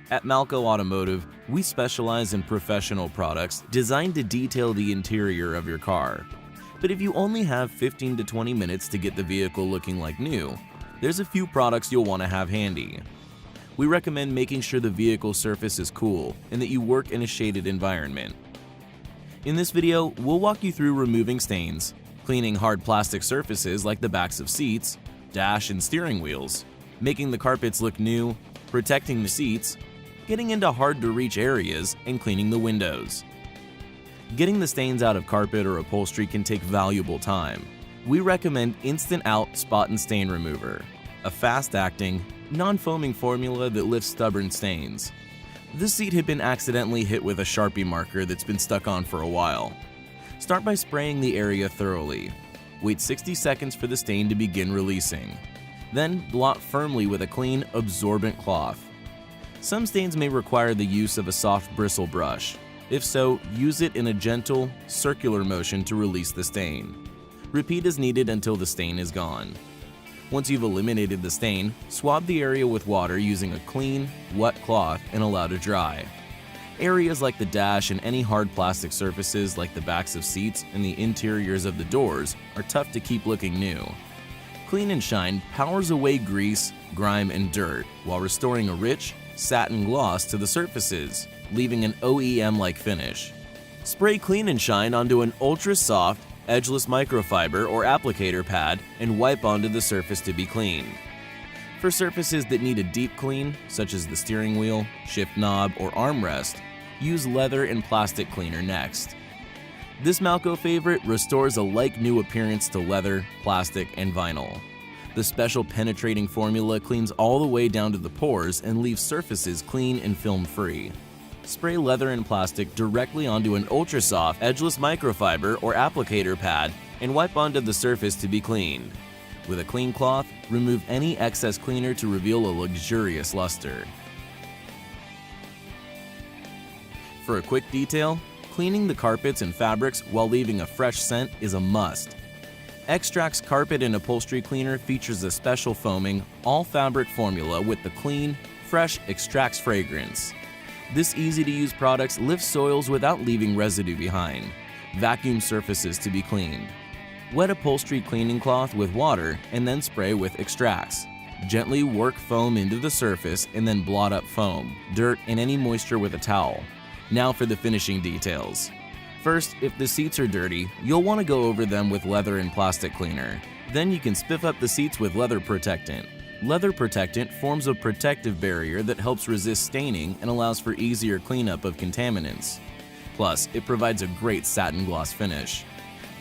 At Malco Automotive, we specialize in professional products designed to detail the interior of your car. But if you only have 15 to 20 minutes to get the vehicle looking like new, there's a few products you'll want to have handy. We recommend making sure the vehicle surface is cool and that you work in a shaded environment. In this video, we'll walk you through removing stains, cleaning hard plastic surfaces like the backs of seats, dash and steering wheels, making the carpets look new, protecting the seats, getting into hard-to-reach areas, and cleaning the windows. Getting the stains out of carpet or upholstery can take valuable time. We recommend Instant Out Spot and Stain Remover, a fast-acting, non-foaming formula that lifts stubborn stains. This seat had been accidentally hit with a Sharpie marker that's been stuck on for a while. Start by spraying the area thoroughly. Wait 60 seconds for the stain to begin releasing. Then blot firmly with a clean, absorbent cloth. Some stains may require the use of a soft bristle brush. If so, use it in a gentle, circular motion to release the stain. Repeat as needed until the stain is gone. Once you've eliminated the stain, swab the area with water using a clean, wet cloth and allow to dry. Areas like the dash and any hard plastic surfaces like the backs of seats and the interiors of the doors are tough to keep looking new. Clean and Shine powers away grease, grime, and dirt while restoring a rich, satin gloss to the surfaces, leaving an OEM-like finish. Spray Clean and Shine onto an ultra-soft, edgeless microfiber or applicator pad and wipe onto the surface to be cleaned. For surfaces that need a deep clean, such as the steering wheel, shift knob, or armrest, use leather and plastic cleaner next. This Malco favorite restores a like-new appearance to leather, plastic, and vinyl. The special penetrating formula cleans all the way down to the pores and leaves surfaces clean and film-free. Spray leather and plastic directly onto an ultra-soft, edgeless microfiber or applicator pad and wipe onto the surface to be cleaned. With a clean cloth, remove any excess cleaner to reveal a luxurious luster. For a quick detail, cleaning the carpets and fabrics while leaving a fresh scent is a must. Extract's Carpet and Upholstery Cleaner features a special foaming, all-fabric formula with the clean, fresh Extract's fragrance. This easy-to-use product lifts soils without leaving residue behind. Vacuum surfaces to be cleaned. Wet upholstery cleaning cloth with water and then spray with Extract's. Gently work foam into the surface and then blot up foam, dirt, and any moisture with a towel. Now for the finishing details. First, if the seats are dirty, you'll want to go over them with leather and plastic cleaner. Then you can spiff up the seats with leather protectant. Leather protectant forms a protective barrier that helps resist staining and allows for easier cleanup of contaminants. Plus, it provides a great satin gloss finish.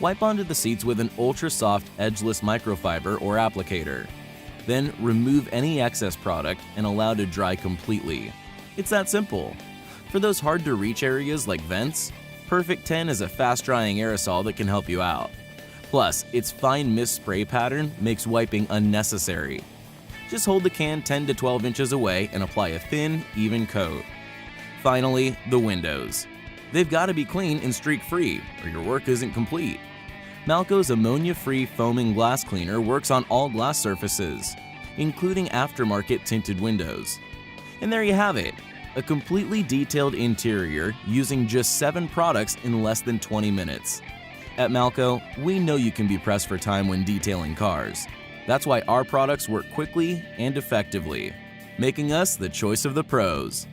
Wipe onto the seats with an ultra-soft, edgeless microfiber or applicator. Then remove any excess product and allow to dry completely. It's that simple. For those hard-to-reach areas like vents, Perfect 10 is a fast-drying aerosol that can help you out. Plus, its fine mist spray pattern makes wiping unnecessary. Just hold the can 10 to 12 inches away and apply a thin, even coat. Finally, the windows. They've got to be clean and streak-free, or your work isn't complete. Malco's ammonia-free foaming glass cleaner works on all glass surfaces, including aftermarket tinted windows. And there you have it. A completely detailed interior using just 7 products in less than 20 minutes. At Malco, we know you can be pressed for time when detailing cars. That's why our products work quickly and effectively, making us the choice of the pros.